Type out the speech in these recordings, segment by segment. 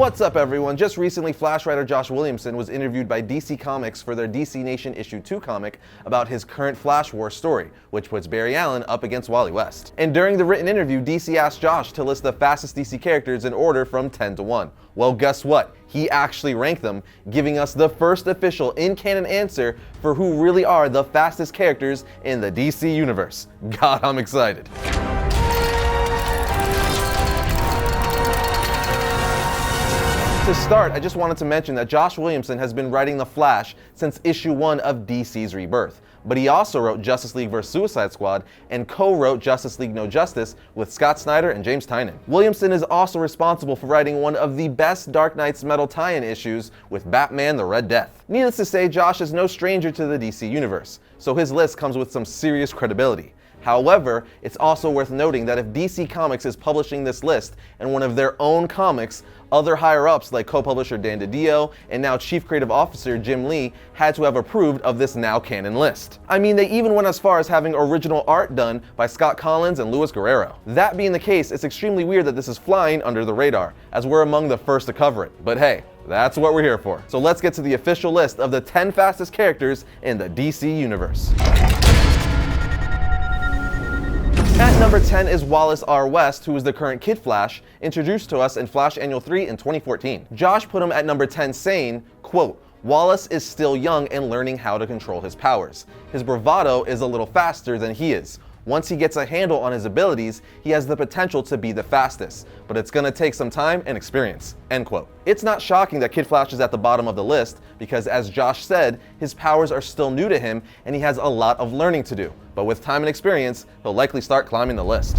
What's up, everyone? Just recently, Flash writer Josh Williamson was interviewed by DC Comics for their DC Nation issue 2 comic about his current Flash War story, which puts Barry Allen up against Wally West. And during the written interview, DC asked Josh to list the fastest DC characters in order from 10 to 1. Well, guess what? He actually ranked them, giving us the first official in-canon answer for who really are the fastest characters in the DC universe. God, I'm excited. To start, I just wanted to mention that Josh Williamson has been writing The Flash since issue 1 of DC's Rebirth, but he also wrote Justice League vs. Suicide Squad and co-wrote Justice League No Justice with Scott Snyder and James Tynion. Williamson is also responsible for writing one of the best Dark Knight's Metal tie-in issues with Batman the Red Death. Needless to say, Josh is no stranger to the DC universe, so his list comes with some serious credibility. However, it's also worth noting that if DC Comics is publishing this list in one of their own comics, other higher-ups like co-publisher Dan DiDio and now Chief Creative Officer Jim Lee had to have approved of this now canon list. I mean, they even went as far as having original art done by Scott Collins and Luis Guerrero. That being the case, it's extremely weird that this is flying under the radar, as we're among the first to cover it. But hey, that's what we're here for. So let's get to the official list of the 10 fastest characters in the DC universe. At number 10 is Wallace R. West, who is the current Kid Flash, introduced to us in Flash Annual 3 in 2014. Josh put him at number 10 saying, quote, "Wallace is still young and learning how to control his powers. His bravado is a little faster than he is. Once he gets a handle on his abilities, he has the potential to be the fastest, but it's gonna take some time and experience," end quote. It's not shocking that Kid Flash is at the bottom of the list because, as Josh said, his powers are still new to him and he has a lot of learning to do. But with time and experience, he'll likely start climbing the list.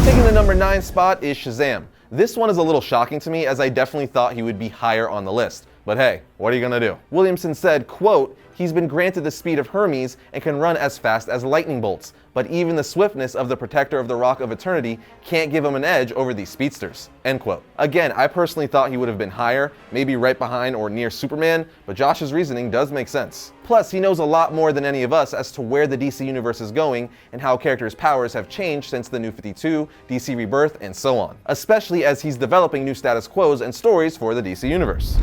Taking the number 9 spot is Shazam. This one is a little shocking to me, as I definitely thought he would be higher on the list. But hey, what are you gonna do? Williamson said, quote, "He's been granted the speed of Hermes and can run as fast as lightning bolts, but even the swiftness of the protector of the Rock of Eternity can't give him an edge over these speedsters," end quote. Again, I personally thought he would have been higher, maybe right behind or near Superman, but Josh's reasoning does make sense. Plus, he knows a lot more than any of us as to where the DC universe is going and how characters' powers have changed since the New 52, DC Rebirth, and so on, especially as he's developing new status quos and stories for the DC universe.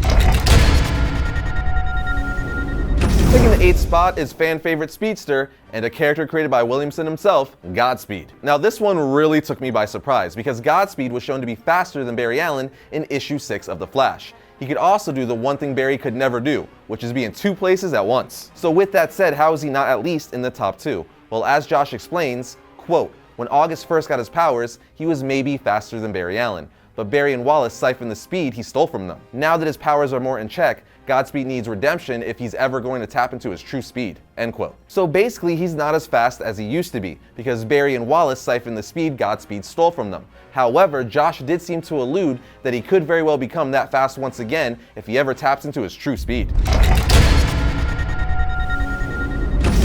Taking the 8th spot is fan favorite speedster and a character created by Williamson himself, Godspeed. Now this one really took me by surprise because Godspeed was shown to be faster than Barry Allen in issue 6 of The Flash. He could also do the one thing Barry could never do, which is be in 2 places at once. So with that said, how is he not at least in the top 2? Well, as Josh explains, quote, "When August first got his powers, he was maybe faster than Barry Allen, but Barry and Wallace siphoned the speed he stole from them. Now that his powers are more in check, Godspeed needs redemption if he's ever going to tap into his true speed," end quote. So basically, he's not as fast as he used to be, because Barry and Wallace siphoned the speed Godspeed stole from them. However, Josh did seem to allude that he could very well become that fast once again if he ever taps into his true speed.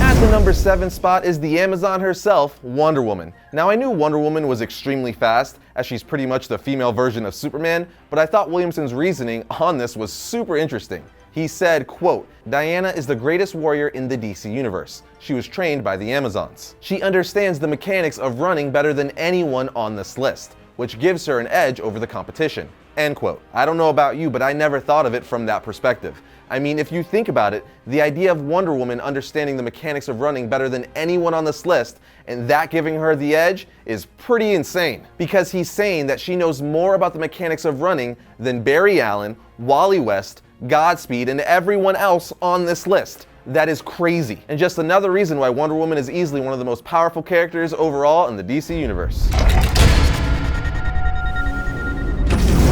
At the number 7 spot is the Amazon herself, Wonder Woman. Now, I knew Wonder Woman was extremely fast, as she's pretty much the female version of Superman, but I thought Williamson's reasoning on this was super interesting. He said, quote, "Diana is the greatest warrior in the DC universe. She was trained by the Amazons. She understands the mechanics of running better than anyone on this list, which gives her an edge over the competition," end quote. I don't know about you, but I never thought of it from that perspective. I mean, if you think about it, the idea of Wonder Woman understanding the mechanics of running better than anyone on this list, and that giving her the edge, is pretty insane. Because he's saying that she knows more about the mechanics of running than Barry Allen, Wally West, Godspeed, and everyone else on this list. That is crazy. And just another reason why Wonder Woman is easily one of the most powerful characters overall in the DC universe.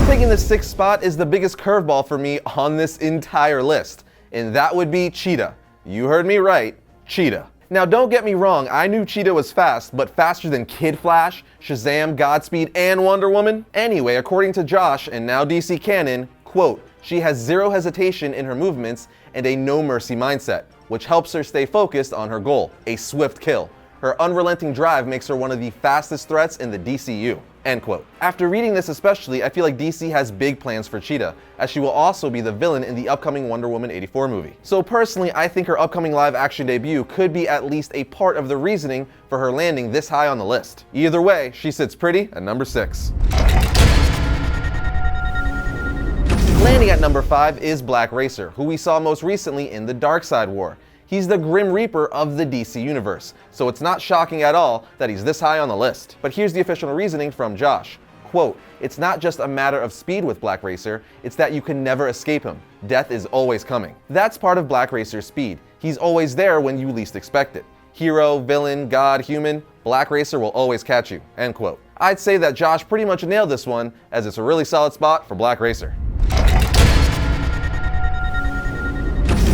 Taking the 6th spot is the biggest curveball for me on this entire list, and that would be Cheetah. You heard me right, Cheetah. Now don't get me wrong, I knew Cheetah was fast, but faster than Kid Flash, Shazam, Godspeed, and Wonder Woman? Anyway, according to Josh, and now DC Canon, quote, "She has zero hesitation in her movements and a no mercy mindset, which helps her stay focused on her goal, a swift kill. Her unrelenting drive makes her one of the fastest threats in the DCU," end quote. After reading this especially, I feel like DC has big plans for Cheetah, as she will also be the villain in the upcoming Wonder Woman 84 movie. So personally, I think her upcoming live action debut could be at least a part of the reasoning for her landing this high on the list. Either way, she sits pretty at number 6. Landing at number 5 is Black Racer, who we saw most recently in the Darkseid War. He's the Grim Reaper of the DC Universe, so it's not shocking at all that he's this high on the list. But here's the official reasoning from Josh. Quote, "It's not just a matter of speed with Black Racer, it's that you can never escape him. Death is always coming." That's part of Black Racer's speed. He's always there when you least expect it. Hero, villain, god, human, Black Racer will always catch you, end quote. I'd say that Josh pretty much nailed this one, as it's a really solid spot for Black Racer.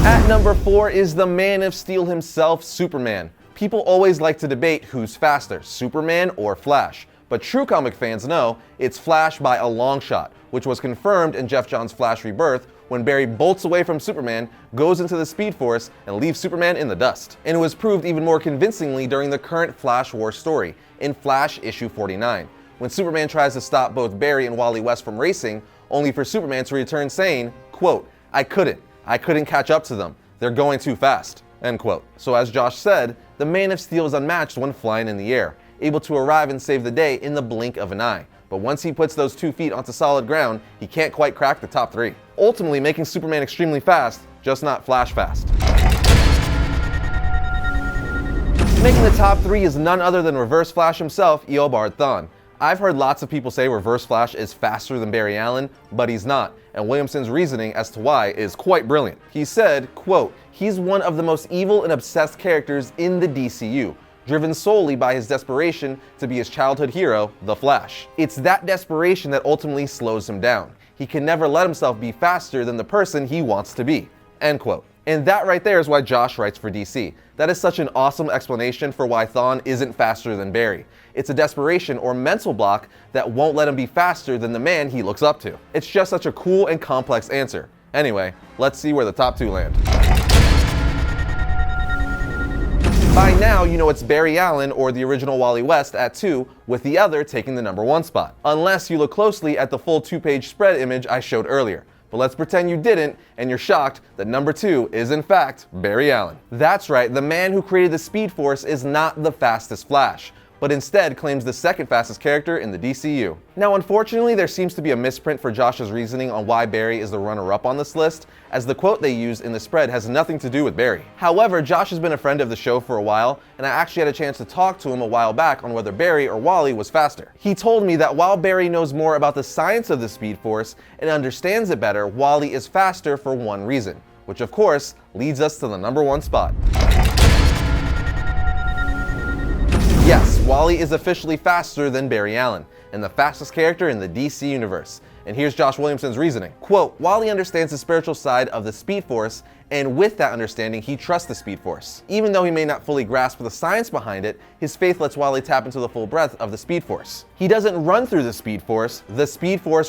At number 4 is the Man of Steel himself, Superman. People always like to debate who's faster, Superman or Flash. But true comic fans know it's Flash by a long shot, which was confirmed in Jeff Johns' Flash Rebirth when Barry bolts away from Superman, goes into the Speed Force, and leaves Superman in the dust. And it was proved even more convincingly during the current Flash War story, in Flash issue 49, when Superman tries to stop both Barry and Wally West from racing, only for Superman to return saying, quote, I couldn't catch up to them. They're going too fast, end quote. So as Josh said, the Man of Steel is unmatched when flying in the air, able to arrive and save the day in the blink of an eye. But once he puts those 2 feet onto solid ground, he can't quite crack the top 3. Ultimately making Superman extremely fast, just not Flash fast. Making the top 3 is none other than Reverse Flash himself, Eobard Thawne. I've heard lots of people say Reverse Flash is faster than Barry Allen, but he's not, and Williamson's reasoning as to why is quite brilliant. He said, quote, "He's one of the most evil and obsessed characters in the DCU, driven solely by his desperation to be his childhood hero, the Flash. It's that desperation that ultimately slows him down. He can never let himself be faster than the person he wants to be," end quote. And that right there is why Josh writes for DC. That is such an awesome explanation for why Thawne isn't faster than Barry. It's a desperation or mental block that won't let him be faster than the man he looks up to. It's just such a cool and complex answer. Anyway, let's see where the top 2 land. By now, you know it's Barry Allen or the original Wally West at 2, with the other taking the number 1 spot. Unless you look closely at the full 2-page spread image I showed earlier. But let's pretend you didn't, and you're shocked that number 2 is in fact Barry Allen. That's right, the man who created the Speed Force is not the fastest Flash, but instead claims the second fastest character in the DCU. Now unfortunately there seems to be a misprint for Josh's reasoning on why Barry is the runner-up on this list, as the quote they used in the spread has nothing to do with Barry. However, Josh has been a friend of the show for a while, and I actually had a chance to talk to him a while back on whether Barry or Wally was faster. He told me that while Barry knows more about the science of the Speed Force and understands it better, Wally is faster for one reason, which of course leads us to the number 1 spot. Yes, Wally is officially faster than Barry Allen, and the fastest character in the DC Universe. And here's Josh Williamson's reasoning. Quote, "Wally understands the spiritual side of the Speed Force, and with that understanding, he trusts the Speed Force. Even though he may not fully grasp the science behind it, his faith lets Wally tap into the full breadth of the Speed Force. He doesn't run through the Speed Force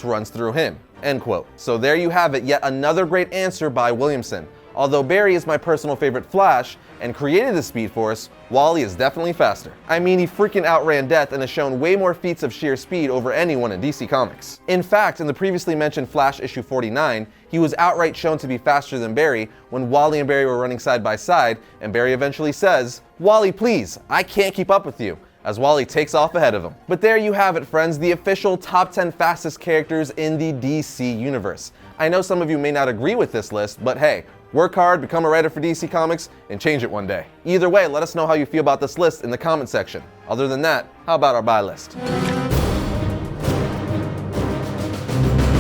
runs through him," end quote. So there you have it, yet another great answer by Williamson. Although Barry is my personal favorite Flash and created the Speed Force, Wally is definitely faster. I mean, he freaking outran death and has shown way more feats of sheer speed over anyone in DC Comics. In fact, in the previously mentioned Flash issue 49, he was outright shown to be faster than Barry when Wally and Barry were running side by side, and Barry eventually says, "Wally, please, I can't keep up with you," as Wally takes off ahead of him. But there you have it, friends, the official top 10 fastest characters in the DC Universe. I know some of you may not agree with this list, but hey, work hard, become a writer for DC Comics, and change it one day. Either way, let us know how you feel about this list in the comment section. Other than that, how about our buy list?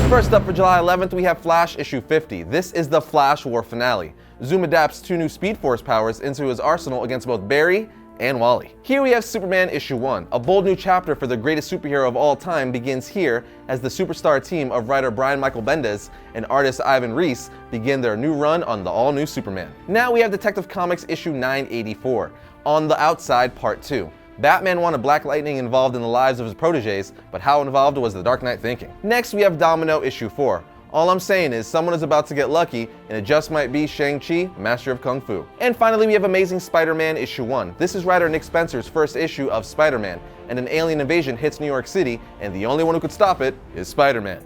First up for July 11th, we have Flash issue 50. This is the Flash War finale. Zoom adapts 2 new Speed Force powers into his arsenal against both Barry and Wally. Here we have Superman issue 1. A bold new chapter for the greatest superhero of all time begins here as the superstar team of writer Brian Michael Bendis and artist Ivan Reis begin their new run on the all-new Superman. Now we have Detective Comics issue 984, On the Outside Part 2. Batman wanted Black Lightning involved in the lives of his proteges, but how involved was the Dark Knight thinking? Next we have Domino issue 4. All I'm saying is someone is about to get lucky, and it just might be Shang-Chi, Master of Kung Fu. And finally, we have Amazing Spider-Man issue 1. This is writer Nick Spencer's first issue of Spider-Man, and an alien invasion hits New York City, and the only one who could stop it is Spider-Man.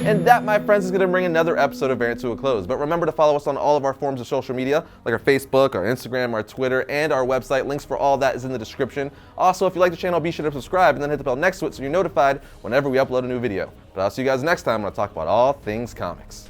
And that, my friends, is going to bring another episode of Variant to a close. But remember to follow us on all of our forms of social media, like our Facebook, our Instagram, our Twitter, and our website. Links for all that is in the description. Also, if you like the channel, be sure to subscribe and then hit the bell next to it so you're notified whenever we upload a new video. But I'll see you guys next time when I talk about all things comics.